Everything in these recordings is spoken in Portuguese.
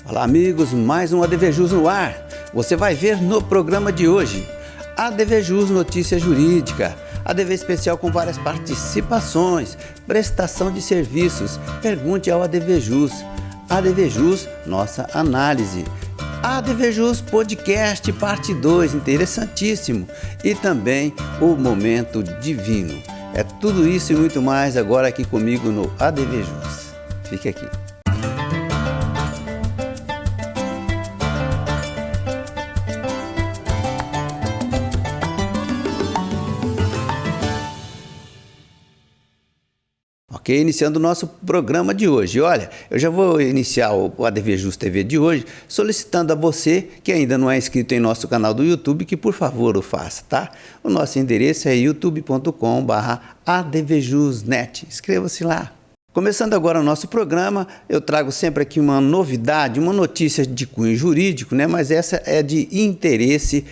Olá amigos, mais um ADVJus no ar. Você vai ver no programa de hoje ADVJus Notícia Jurídica, ADV especial com várias participações, prestação de serviços, pergunte ao ADVJus, ADVJus Nossa Análise, ADVJus Podcast Parte 2, interessantíssimo, e também o Momento Divino. É tudo isso e muito mais agora aqui comigo no ADVJus. Fique aqui. Ok, iniciando o nosso programa de hoje. Olha, eu já vou iniciar o ADVJus TV de hoje solicitando a você que ainda não é inscrito em nosso canal do YouTube que por favor o faça, tá? O nosso endereço é youtube.com/advjusnet. Inscreva-se lá. Começando agora o nosso programa, eu trago sempre aqui uma novidade, uma notícia de cunho jurídico, né? Mas essa é de interesse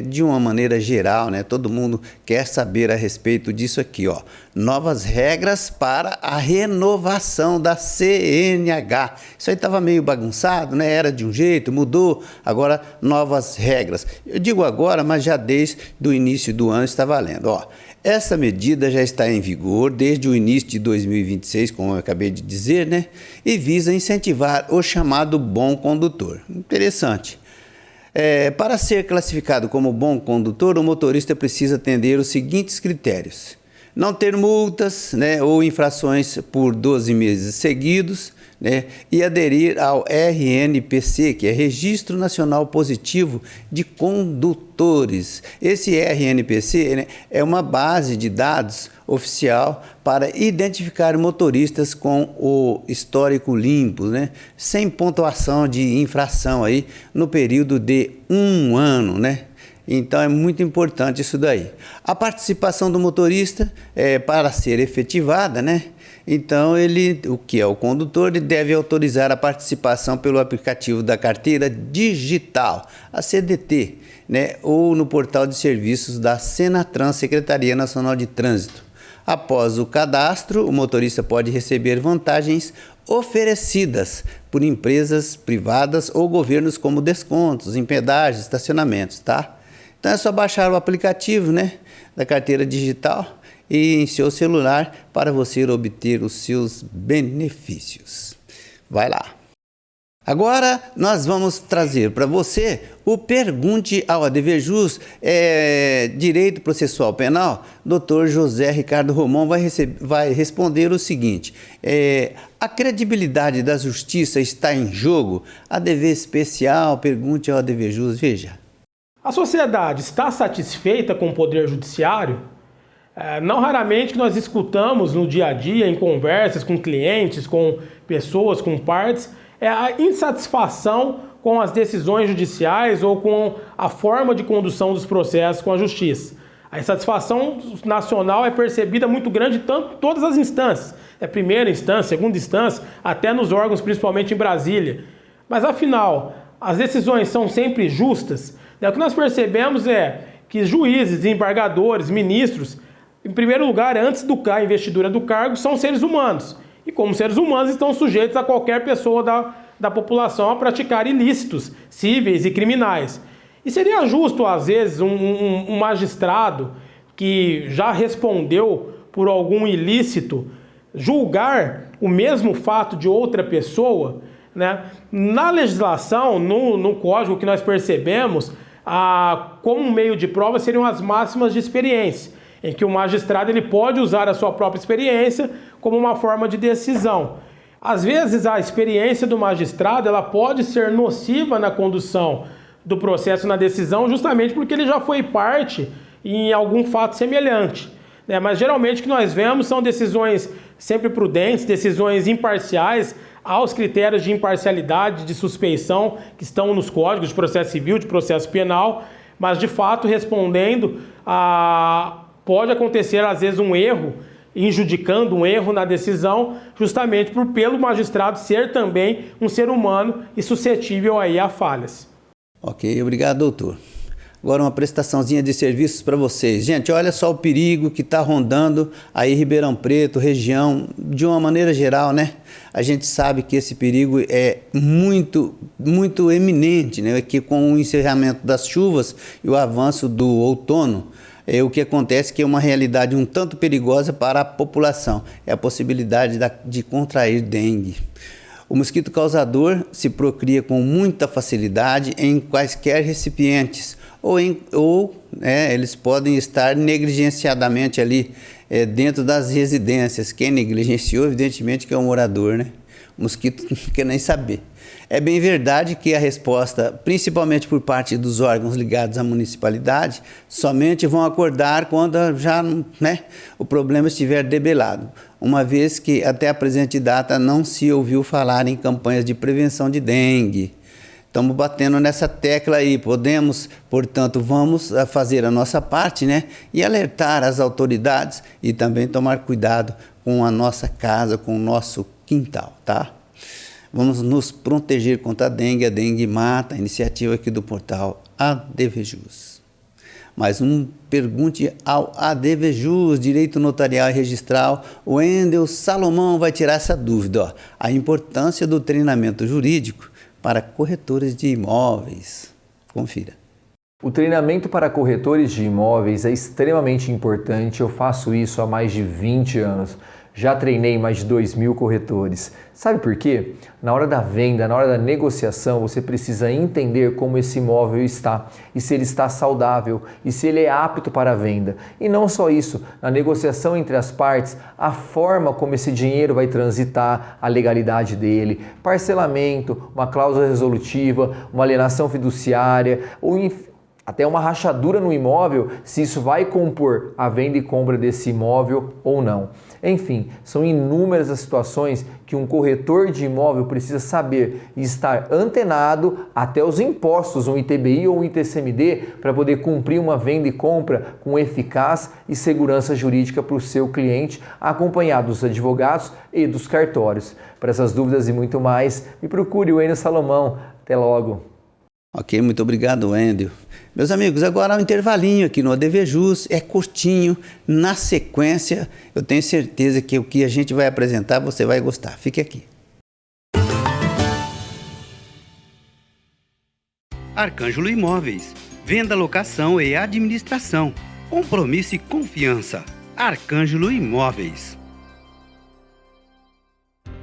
de uma maneira geral, né? Todo mundo quer saber a respeito disso aqui, ó. Novas regras para a renovação da CNH. Isso aí estava meio bagunçado, né? Era de um jeito, mudou, agora novas regras. Eu digo agora, mas já desde o início do ano está valendo, ó. Essa medida já está em vigor desde o início de 2026, como eu acabei de dizer, né? E visa incentivar o chamado bom condutor. Interessante. Para ser classificado como bom condutor, o motorista precisa atender os seguintes critérios: não ter multas, né, ou infrações por 12 meses seguidos, né, e aderir ao RNPC, que é Registro Nacional Positivo de Condutores. Esse RNPC, né, é uma base de dados oficial para identificar motoristas com o histórico limpo, né, sem pontuação de infração aí no período de 1 ano, né? Então é muito importante isso daí. A participação do motorista para ser efetivada, né? Então o que é o condutor, ele deve autorizar a participação pelo aplicativo da carteira digital, a CDT, né? Ou no portal de serviços da Senatran, Secretaria Nacional de Trânsito. Após o cadastro, o motorista pode receber vantagens oferecidas por empresas privadas ou governos como descontos em pedágios, estacionamentos, tá? Então é só baixar o aplicativo, né, da carteira digital e em seu celular para você obter os seus benefícios. Vai lá. Agora nós vamos trazer para você o Pergunte ao ADVJus, Direito Processual Penal. Dr. José Ricardo Romão vai responder o seguinte: a credibilidade da justiça está em jogo? ADV especial, Pergunte ao ADVJus, veja. A sociedade está satisfeita com o Poder Judiciário? Não raramente nós escutamos no dia a dia, em conversas com clientes, com pessoas, com partes, a insatisfação com as decisões judiciais ou com a forma de condução dos processos com a justiça. A insatisfação nacional é percebida muito grande em todas as instâncias, primeira instância, segunda instância, até nos órgãos, principalmente em Brasília. Mas afinal, as decisões são sempre justas? O que nós percebemos é que juízes, desembargadores, ministros, em primeiro lugar, antes da investidura do cargo, são seres humanos. E como seres humanos estão sujeitos a qualquer pessoa da população a praticar ilícitos cíveis e criminais. E seria justo, às vezes, um magistrado que já respondeu por algum ilícito julgar o mesmo fato de outra pessoa, né? Na legislação, no código que nós percebemos, como meio de prova seriam as máximas de experiência, em que o magistrado ele pode usar a sua própria experiência como uma forma de decisão. Às vezes a experiência do magistrado ela pode ser nociva na condução do processo, na decisão, justamente porque ele já foi parte em algum fato semelhante, né? Mas geralmente o que nós vemos são decisões sempre prudentes, decisões imparciais, aos critérios de imparcialidade, de suspeição que estão nos códigos de processo civil, de processo penal, mas de fato respondendo pode acontecer às vezes um erro, injudicando um erro na decisão, justamente pelo magistrado ser também um ser humano e suscetível aí a falhas. Ok, obrigado, doutor. Agora uma prestaçãozinha de serviços para vocês. Gente, olha só o perigo que está rondando aí Ribeirão Preto, região, de uma maneira geral, né? A gente sabe que esse perigo é muito eminente, né? Que com o encerramento das chuvas e o avanço do outono, o que acontece é que é uma realidade um tanto perigosa para a população. É a possibilidade de contrair dengue. O mosquito causador se procria com muita facilidade em quaisquer recipientes eles podem estar negligenciadamente ali dentro das residências. Quem negligenciou, evidentemente, que é o morador, né? O mosquito não quer nem saber. É bem verdade que a resposta, principalmente por parte dos órgãos ligados à municipalidade, somente vão acordar quando já o problema estiver debelado, uma vez que até a presente data não se ouviu falar em campanhas de prevenção de dengue. Estamos batendo nessa tecla aí, portanto, vamos fazer a nossa parte, né? E alertar as autoridades e também tomar cuidado com a nossa casa, com o nosso quintal, tá? Vamos nos proteger contra a dengue mata, a iniciativa aqui do portal ADVJus. Mais um Pergunte ao ADVJus, Direito Notarial e Registral. O Wendel Salomão vai tirar essa dúvida, ó, a importância do treinamento jurídico para corretores de imóveis. Confira. O treinamento para corretores de imóveis é extremamente importante. Eu faço isso há mais de 20 anos. Já treinei mais de 2.000 corretores. Sabe por quê? Na hora da venda, na hora da negociação, você precisa entender como esse imóvel está e se ele está saudável e se ele é apto para a venda. E não só isso, na negociação entre as partes, a forma como esse dinheiro vai transitar, a legalidade dele, parcelamento, uma cláusula resolutiva, uma alienação fiduciária ou até uma rachadura no imóvel, se isso vai compor a venda e compra desse imóvel ou não. Enfim, são inúmeras as situações que um corretor de imóvel precisa saber e estar antenado até os impostos, um ITBI ou um ITCMD, para poder cumprir uma venda e compra com eficácia e segurança jurídica para o seu cliente, acompanhado dos advogados e dos cartórios. Para essas dúvidas e muito mais, me procure o Wendel Salomão. Até logo. Ok, muito obrigado, Wendel. Meus amigos, agora um intervalinho aqui no ADVJus, é curtinho, na sequência, eu tenho certeza que o que a gente vai apresentar você vai gostar. Fique aqui. Arcângelo Imóveis, venda, locação e administração, compromisso e confiança. Arcângelo Imóveis.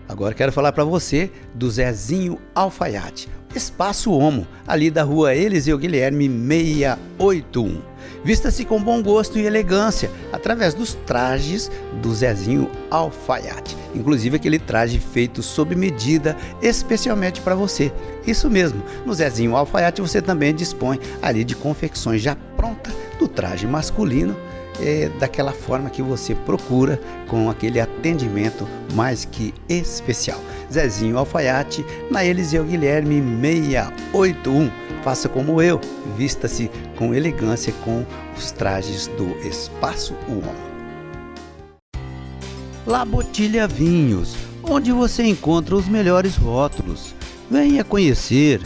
Agora quero falar para você do Zezinho Alfaiate, Espaço Homo, ali da rua Eliseu Guilherme 681. Vista-se com bom gosto e elegância através dos trajes do Zezinho Alfaiate. Inclusive aquele traje feito sob medida especialmente para você. Isso mesmo, no Zezinho Alfaiate você também dispõe ali de confecções já prontas do traje masculino, daquela forma que você procura, com aquele atendimento mais que especial. Zezinho Alfaiate, na Eliseu Guilherme 681. Faça como eu, vista-se com elegância com os trajes do Espaço Homo. La Botilha Vinhos, onde você encontra os melhores rótulos. Venha conhecer.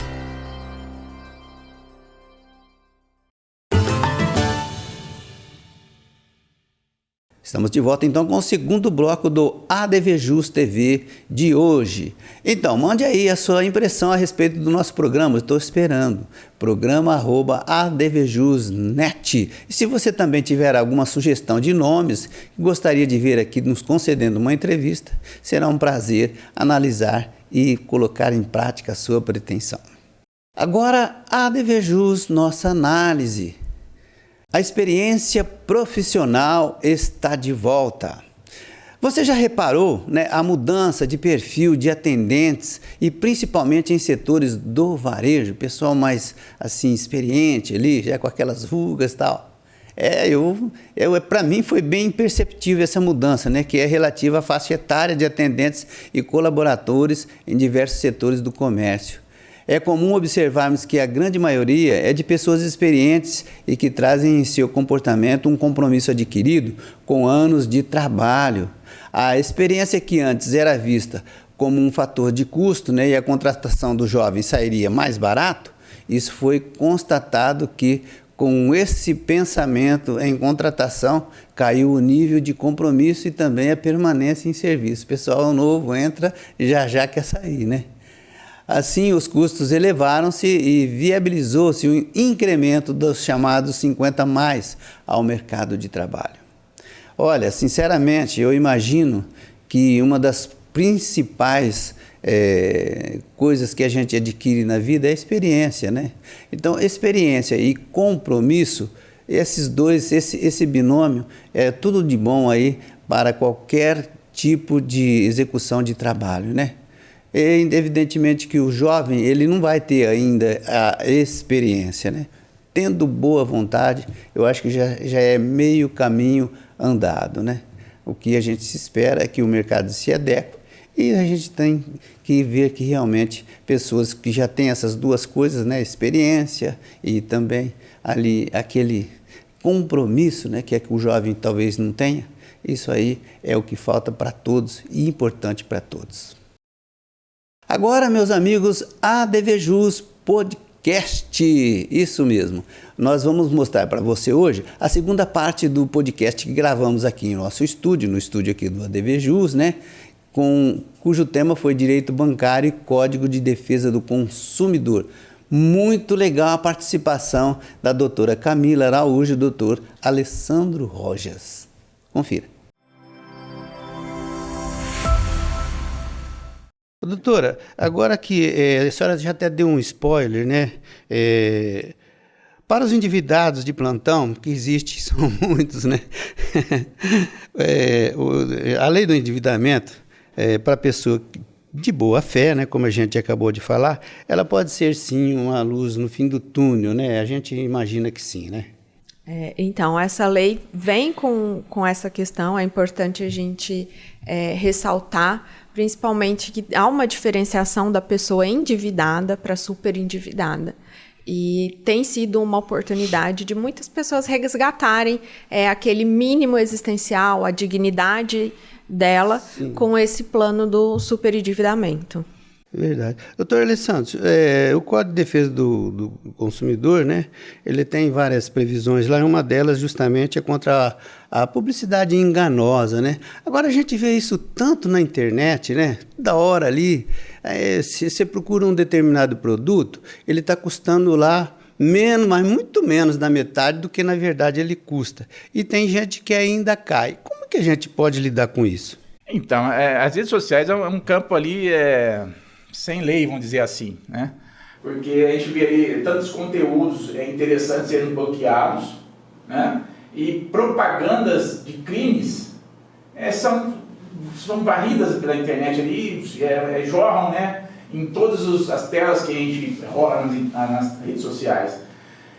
Estamos de volta então com o segundo bloco do ADVJus TV de hoje. Então, mande aí a sua impressão a respeito do nosso programa, eu estou esperando. Programa@advjus.net. E se você também tiver alguma sugestão de nomes que gostaria de ver aqui nos concedendo uma entrevista, será um prazer analisar e colocar em prática a sua pretensão. Agora, ADVJus, nossa análise. A experiência profissional está de volta. Você já reparou, a mudança de perfil de atendentes e principalmente em setores do varejo, pessoal mais assim experiente ali, já com aquelas rugas e tal. Para mim foi bem imperceptível essa mudança, que é relativa à faixa etária de atendentes e colaboradores em diversos setores do comércio. É comum observarmos que a grande maioria é de pessoas experientes e que trazem em seu comportamento um compromisso adquirido com anos de trabalho. A experiência que antes era vista como um fator de custo, e a contratação do jovem sairia mais barato, isso foi constatado que com esse pensamento em contratação, caiu o nível de compromisso e também a permanência em serviço. O pessoal novo entra e já quer sair, né? Assim, os custos elevaram-se e viabilizou-se o incremento dos chamados 50 mais ao mercado de trabalho. Olha, sinceramente, eu imagino que uma das principais coisas que a gente adquire na vida é a experiência, né? Então, experiência e compromisso, esses dois, esse binômio, é tudo de bom aí para qualquer tipo de execução de trabalho, né? E, evidentemente que o jovem, ele não vai ter ainda a experiência, né? Tendo boa vontade, eu acho que já é meio caminho andado, né? O que a gente se espera é que o mercado se adeque e a gente tem que ver que realmente pessoas que já têm essas duas coisas, né? Experiência e também ali aquele compromisso, né? Que é que o jovem talvez não tenha. Isso aí é o que falta para todos e importante para todos. Agora, meus amigos, ADVJus Podcast, isso mesmo. Nós vamos mostrar para você hoje a segunda parte do podcast que gravamos aqui em nosso estúdio, no estúdio aqui do ADVJus, né? Cujo tema foi Direito Bancário e Código de Defesa do Consumidor. Muito legal a participação da doutora Camila Araújo e do doutor Alessandro Rojas. Confira. Doutora, agora que a senhora já até deu um spoiler, né? Para os endividados de plantão, que existem, são muitos, né? A lei do endividamento, para a pessoa de boa fé, né? Como a gente acabou de falar, ela pode ser sim uma luz no fim do túnel, né? A gente imagina que sim, né? Então, essa lei vem com essa questão, é importante a gente ressaltar, principalmente que há uma diferenciação da pessoa endividada para superendividada. E tem sido uma oportunidade de muitas pessoas resgatarem aquele mínimo existencial, a dignidade dela, sim, com esse plano do superendividamento. Verdade. Doutor Alessandro, o Código de Defesa do Consumidor, né, ele tem várias previsões lá, e uma delas justamente é contra a publicidade enganosa, né? Agora a gente vê isso tanto na internet, né? Da hora ali, se você procura um determinado produto, ele está custando lá menos, mas muito menos da metade do que na verdade ele custa. E tem gente que ainda cai. Como que a gente pode lidar com isso? Então, as redes sociais é um campo ali sem lei, vamos dizer assim, né? Porque a gente vê ali tantos conteúdos interessantes sendo bloqueados, né? E propagandas de crimes são varridas pela internet ali, jorram, né? Em todas as telas que a gente rola nas redes sociais.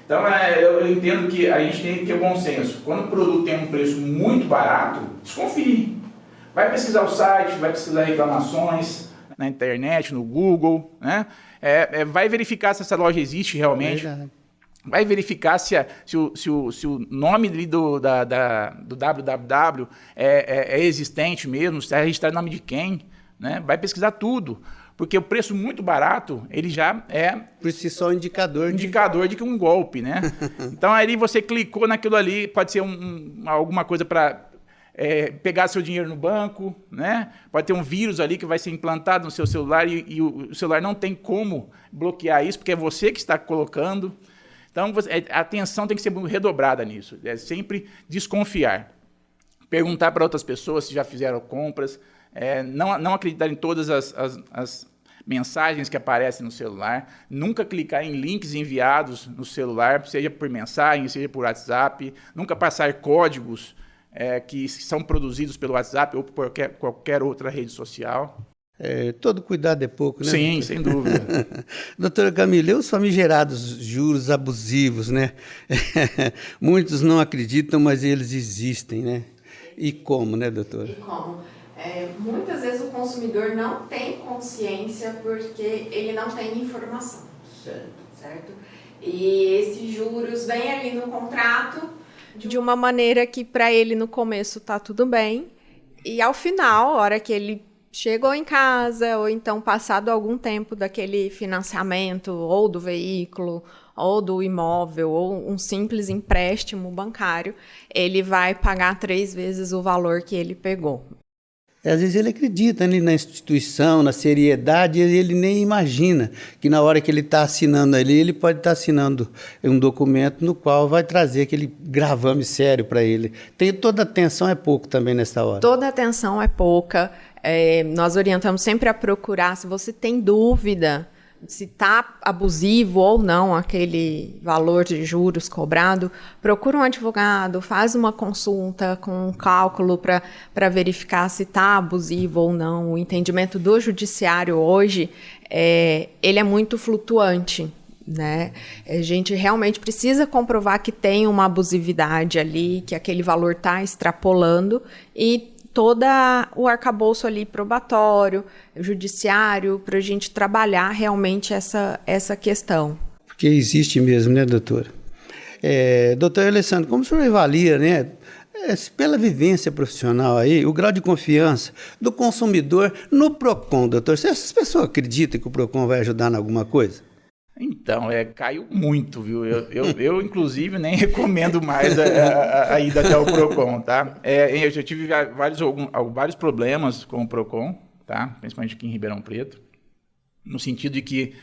Então, eu entendo que a gente tem que ter bom senso. Quando o produto tem um preço muito barato, desconfie. Vai pesquisar o site, vai pesquisar reclamações na internet, no Google, né? Vai verificar se essa loja existe realmente. Verdade. Vai verificar se o nome do www é existente mesmo, se é registrado em nome de quem, né? Vai pesquisar tudo. Porque o preço muito barato, ele já é... Por si só, indicador de que um golpe, né? Então, aí você clicou naquilo ali, pode ser alguma coisa para pegar seu dinheiro no banco, né? Pode ter um vírus ali que vai ser implantado no seu celular e o celular não tem como bloquear isso, porque é você que está colocando. Então, a atenção tem que ser redobrada nisso. É sempre desconfiar. Perguntar para outras pessoas se já fizeram compras. Não acreditar em todas as mensagens que aparecem no celular. Nunca clicar em links enviados no celular, seja por mensagem, seja por WhatsApp. Nunca passar códigos que são produzidos pelo WhatsApp ou por qualquer outra rede social. Todo cuidado é pouco, né? Sim, sem dúvida. Doutora Camila, e os famigerados juros abusivos, né? Muitos não acreditam, mas eles existem, né? E como, né, doutora? E como? Muitas vezes o consumidor não tem consciência porque ele não tem informação. Certo? E esses juros vêm ali no contrato de uma maneira que para ele no começo tá tudo bem e ao final, a hora que ele chegou em casa, ou então passado algum tempo daquele financiamento, ou do veículo, ou do imóvel, ou um simples empréstimo bancário, ele vai pagar 3 vezes o valor que ele pegou. Às vezes ele acredita ali na instituição, na seriedade, e ele nem imagina que na hora que ele está assinando ali, ele pode estar assinando um documento no qual vai trazer aquele gravame sério para ele. Toda atenção é pouco também nessa hora. Toda atenção é pouca. Nós orientamos sempre a procurar, se você tem dúvida se está abusivo ou não aquele valor de juros cobrado, procura um advogado, faz uma consulta com um cálculo para verificar se está abusivo ou não. O entendimento do judiciário hoje, ele é muito flutuante, né? A gente realmente precisa comprovar que tem uma abusividade ali, que aquele valor está extrapolando, e todo o arcabouço ali probatório, judiciário, para a gente trabalhar realmente essa questão. Porque existe mesmo, né, doutora? Doutor Alessandro, como o senhor avalia, né, pela vivência profissional aí, o grau de confiança do consumidor no PROCON, doutor? Se essas pessoas acreditam que o PROCON vai ajudar em alguma coisa? Então, caiu muito, viu? Eu inclusive, nem recomendo mais a ida até o PROCON, tá? Eu já tive vários problemas com o PROCON, tá? Principalmente aqui em Ribeirão Preto, no sentido de que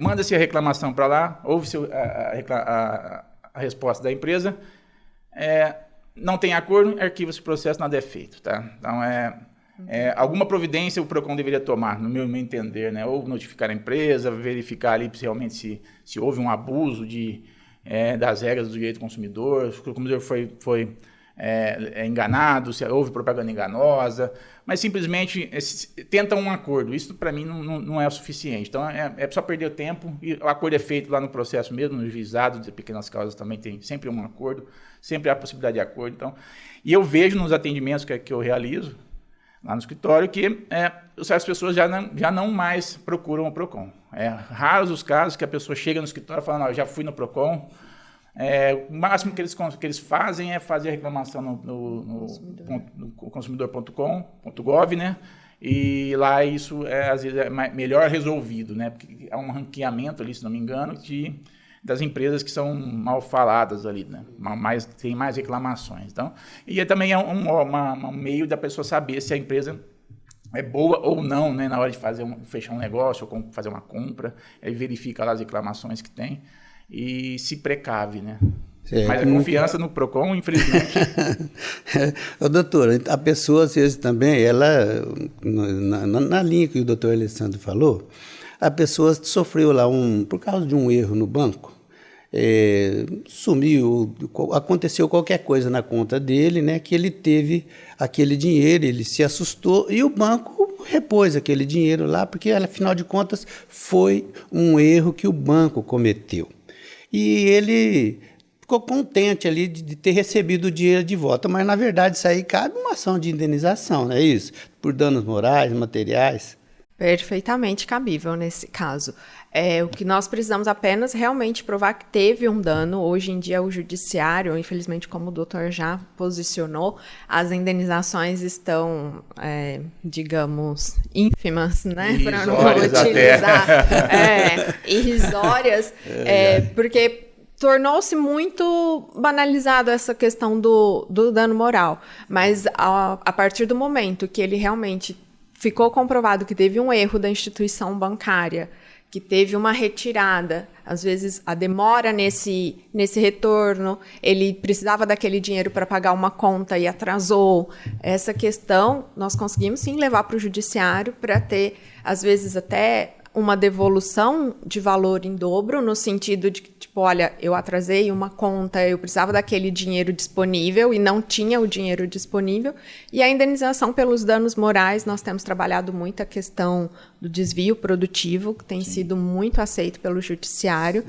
manda-se a reclamação para lá, ouve-se a resposta da empresa, não tem acordo, arquiva-se o processo, nada é feito, tá? Então, alguma providência o PROCON deveria tomar, no meu entender, né? Ou notificar a empresa, verificar ali realmente se houve um abuso das regras do direito do consumidor, se o consumidor foi enganado, se houve propaganda enganosa, mas simplesmente tentam um acordo. Isso, para mim, não é o suficiente. Então, é só perder o tempo, e o acordo é feito lá no processo mesmo, no juizado de pequenas causas também tem sempre um acordo, sempre há possibilidade de acordo. Então, e eu vejo nos atendimentos que eu realizo, lá no escritório, que as pessoas já não mais procuram o PROCON. Raros os casos que a pessoa chega no escritório e fala, não, eu já fui no PROCON. O máximo que eles fazem é fazer a reclamação no consumidor.com.gov, né? E lá isso às vezes é melhor resolvido, né? Porque há um ranqueamento ali, se não me engano, das empresas que são mal faladas ali, né? Tem mais reclamações. Então, e também é um meio da pessoa saber se a empresa é boa ou não, né? Na hora de fechar um negócio ou fazer uma compra, verifica lá as reclamações que tem e se precave, né? Mas a confiança no PROCON, infelizmente... Doutora, a pessoa, às vezes, também, na linha que o doutor Alessandro falou, a pessoa sofreu lá por causa de um erro no banco, sumiu, aconteceu qualquer coisa na conta dele, né, que ele teve aquele dinheiro, ele se assustou e o banco repôs aquele dinheiro lá, porque afinal de contas foi um erro que o banco cometeu. E ele ficou contente ali de ter recebido o dinheiro de volta, mas na verdade isso aí cabe uma ação de indenização, não é isso? Por danos morais, materiais. Perfeitamente cabível nesse caso. O que nós precisamos apenas realmente provar que teve um dano. Hoje em dia o judiciário, infelizmente, como o doutor já posicionou, as indenizações estão, digamos, ínfimas, né? Para não utilizar irrisórias, porque tornou-se muito banalizado essa questão do dano moral. Mas a partir do momento que ele realmente ficou comprovado que teve um erro da instituição bancária, que teve uma retirada, às vezes a demora nesse retorno, ele precisava daquele dinheiro para pagar uma conta e atrasou. Essa questão nós conseguimos sim levar para o judiciário para ter, às vezes, até uma devolução de valor em dobro, no sentido de que, tipo, olha, eu atrasei uma conta, eu precisava daquele dinheiro disponível e não tinha o dinheiro disponível. E a indenização pelos danos morais, nós temos trabalhado muito a questão do desvio produtivo, que tem sido muito aceito pelo judiciário.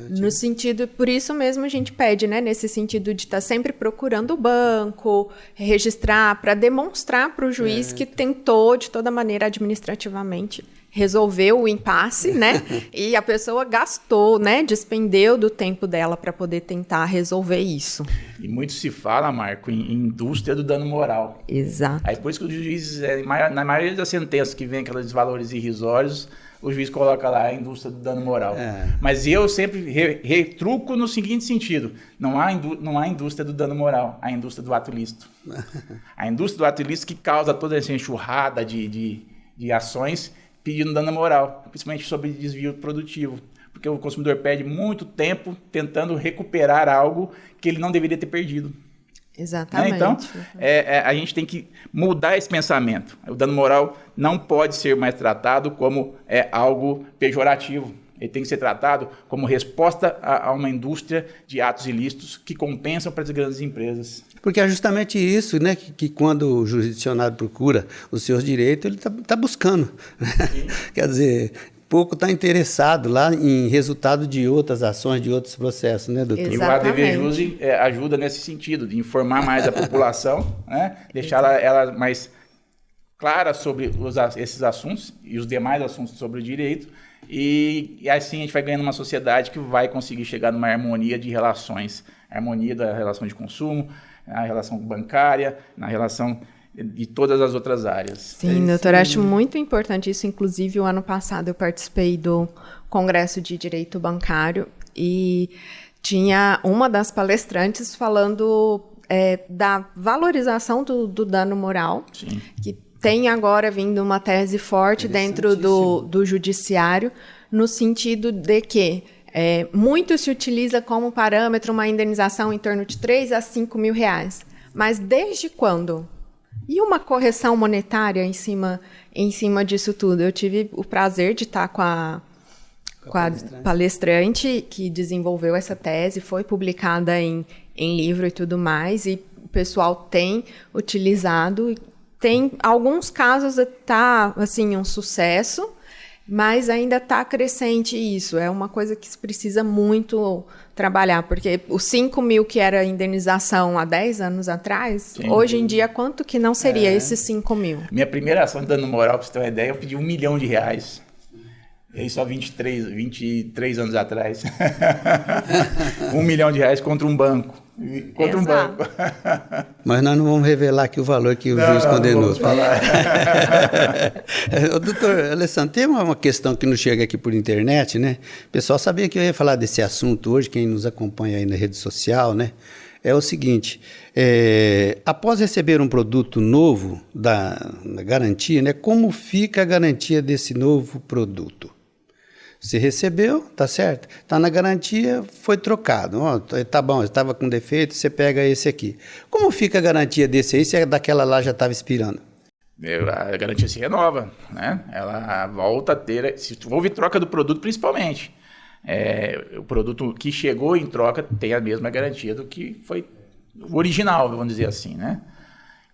No sentido, por isso mesmo a gente pede, né, nesse sentido de estar sempre procurando o banco, registrar, para demonstrar para o juiz que tentou, de toda maneira, administrativamente, resolveu o impasse, né? E a pessoa gastou, né? Despendeu do tempo dela para poder tentar resolver isso. E muito se fala, Marco, em indústria do dano moral. Exato. Aí por isso que os juízes, na maioria das sentenças que vem aqueles valores irrisórios, o juiz coloca lá a indústria do dano moral. Mas eu sempre retruco no seguinte sentido: não há indústria do dano moral, há indústria do ato ilícito. A indústria do ato ilícito que causa toda essa enxurrada de ações pedindo dano moral, principalmente sobre desvio produtivo. Porque o consumidor perde muito tempo tentando recuperar algo que ele não deveria ter perdido. Exatamente. Então, a gente tem que mudar esse pensamento. O dano moral não pode ser mais tratado como algo pejorativo. Ele tem que ser tratado como resposta a uma indústria de atos ilícitos que compensam para as grandes empresas. Porque é justamente isso, né, que quando o jurisdicionado procura os seus direitos, ele está buscando. Quer dizer, pouco está interessado lá em resultado de outras ações, de outros processos, né, doutor? Exatamente. E o ADV-JUSE ajuda nesse sentido, de informar mais a população, né, deixar ela mais clara sobre esses assuntos e os demais assuntos sobre o direito, e assim a gente vai ganhando uma sociedade que vai conseguir chegar numa harmonia de relações, harmonia da relação de consumo, na relação bancária, na relação de todas as outras áreas. Sim, doutor, acho muito importante isso. Inclusive, o ano passado eu participei do Congresso de Direito Bancário e tinha uma das palestrantes falando da valorização do dano moral. Sim. Que tem agora vindo uma tese forte dentro do judiciário, no sentido de que muito se utiliza como parâmetro uma indenização em torno de 3 a 5 mil reais. Mas desde quando? E uma correção monetária em cima disso tudo? Eu tive o prazer de estar com a palestrante que desenvolveu essa tese, foi publicada em livro e tudo mais, e o pessoal tem utilizado. Tem alguns casos está assim, um sucesso, mas ainda está crescente isso. É uma coisa que se precisa muito trabalhar, porque os 5 mil que era a indenização há 10 anos atrás, sim, hoje em dia, quanto que não seria esses 5 mil? Minha primeira ação de dano moral, para você ter uma ideia, eu pedi R$1 milhão. E aí só 23 anos atrás. R$1 milhão contra um banco. Contra um banco. Mas nós não vamos revelar aqui o valor que o juiz condenou. Doutor Alessandro, tem uma questão que nos chega aqui por internet, né? O pessoal sabia que eu ia falar desse assunto hoje, quem nos acompanha aí na rede social, né? É o seguinte, após receber um produto novo da garantia, né? Como fica a garantia desse novo produto? Você recebeu, tá certo? Tá na garantia, foi trocado. Tá bom, estava com defeito, você pega esse aqui. Como fica a garantia desse aí, se é daquela lá já estava expirando? A garantia se renova, né? Ela volta a ter, se houve troca do produto principalmente. O produto que chegou em troca tem a mesma garantia do que foi o original, vamos dizer assim, né?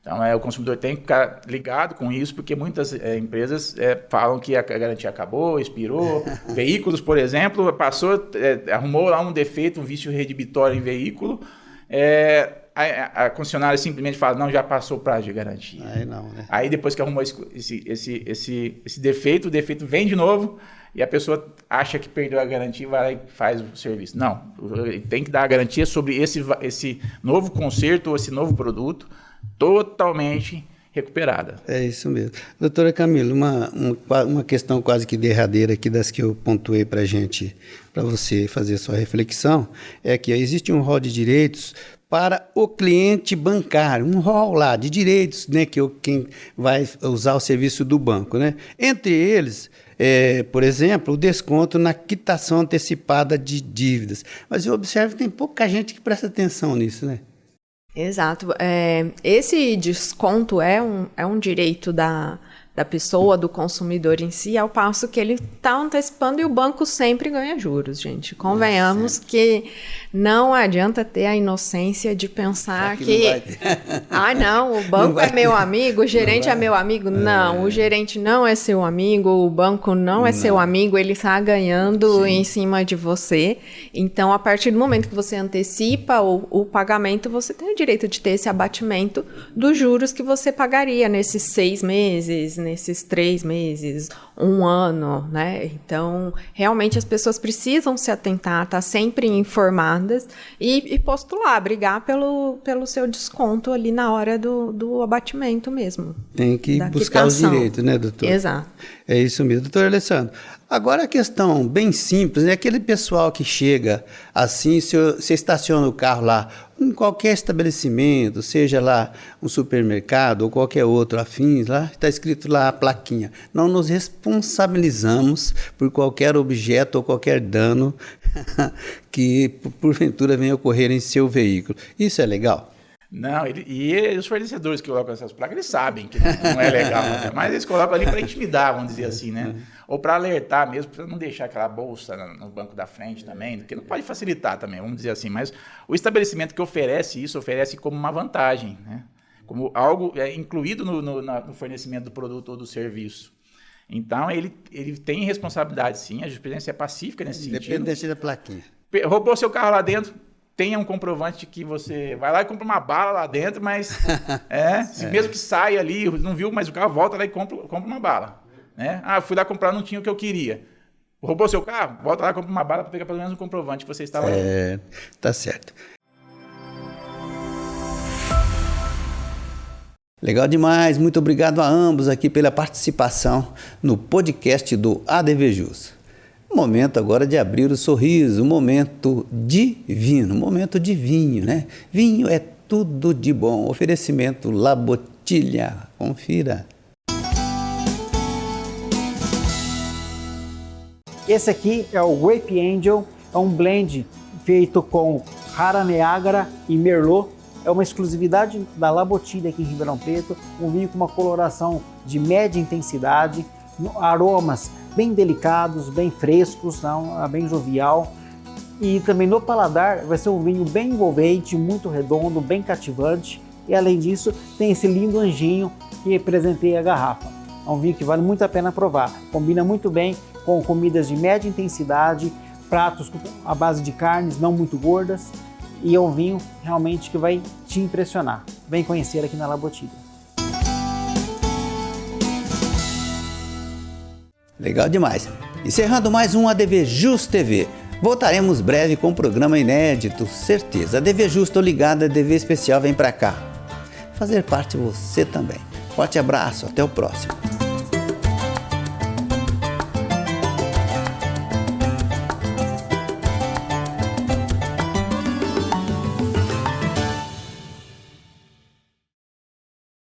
Então, o consumidor tem que ficar ligado com isso, porque muitas empresas falam que a garantia acabou, expirou. Veículos, por exemplo, arrumou lá um defeito, um vício redibitório em veículo, a concessionária simplesmente fala, não, já passou o prazo de garantia. Aí não, né? Aí depois que arrumou esse defeito, o defeito vem de novo e a pessoa acha que perdeu a garantia e vai lá e faz o serviço. Não, tem que dar a garantia sobre esse novo conserto ou esse novo produto, totalmente recuperada. É isso mesmo. Doutora Camila, uma questão quase que derradeira aqui das que eu pontuei para você fazer sua reflexão, é que existe um rol de direitos para o cliente bancário, um rol lá de direitos, né, quem vai usar o serviço do banco, né? Entre eles, por exemplo, o desconto na quitação antecipada de dívidas. Mas eu observo que tem pouca gente que presta atenção nisso, né? Exato. Esse desconto é um direito da pessoa, do consumidor em si, ao passo que ele está antecipando e o banco sempre ganha juros, gente. Convenhamos que não adianta ter a inocência de pensar que não, o banco é meu amigo, o gerente é meu amigo. Não, o gerente não é seu amigo, o banco não é seu amigo, ele está ganhando em cima de você. Então, a partir do momento que você antecipa o pagamento, você tem o direito de ter esse abatimento dos juros que você pagaria nesses 6 meses, nesses 3 meses, 1 ano, né? Então, realmente as pessoas precisam se atentar, estar sempre informadas e postular, brigar pelo seu desconto ali na hora do abatimento mesmo. Tem que buscar os direitos, né, doutor? Exato. É isso mesmo. Doutor Alessandro, agora a questão bem simples, né? Aquele pessoal que chega assim, você estaciona o carro lá em qualquer estabelecimento, seja lá um supermercado ou qualquer outro afins, lá está escrito lá a plaquinha. Não nos responsabilizamos por qualquer objeto ou qualquer dano que porventura venha ocorrer em seu veículo. Isso é legal? Não, e os fornecedores que colocam essas placas, eles sabem que não é legal, né? Mas eles colocam ali para intimidar, vamos dizer assim, né? Ou para alertar mesmo, para não deixar aquela bolsa no banco da frente também, que não pode facilitar também, vamos dizer assim. Mas o estabelecimento que oferece isso, oferece como uma vantagem, né? Como algo incluído no fornecimento do produto ou do serviço. Então, ele tem responsabilidade, sim, a jurisprudência é pacífica nesse sentido. Independente da plaquinha. Roubou seu carro lá dentro, tenha um comprovante de que você vai lá e compra uma bala lá dentro, mas mesmo que saia ali, não viu mais o carro, volta lá e compra uma bala. Né? Ah, fui lá comprar, não tinha o que eu queria. Roubou seu carro? Volta lá e compra uma bala para pegar pelo menos um comprovante que você estava lá. Tá certo. Legal demais, muito obrigado a ambos aqui pela participação no podcast do ADVJus. Momento agora de abrir o sorriso, momento divino, momento de vinho, né? Vinho é tudo de bom. Oferecimento La Bottiglia. Confira. Esse aqui é o Grape Angel, é um blend feito com Rara Niágara e Merlot. É uma exclusividade da La Bottiglia aqui em Ribeirão Preto, um vinho com uma coloração de média intensidade, aromas bem delicados, bem frescos, bem jovial. E também no paladar vai ser um vinho bem envolvente, muito redondo, bem cativante. E além disso, tem esse lindo anjinho que presenteia a garrafa. É um vinho que vale muito a pena provar. Combina muito bem com comidas de média intensidade, pratos à base de carnes não muito gordas. E é um vinho realmente que vai te impressionar. Vem conhecer aqui na La Bottiglia. Legal demais. Encerrando mais um ADVJus TV. Voltaremos breve com um programa inédito, certeza. ADVJus, tô ligado, ADV Especial vem pra cá. Fazer parte você também. Forte abraço, até o próximo.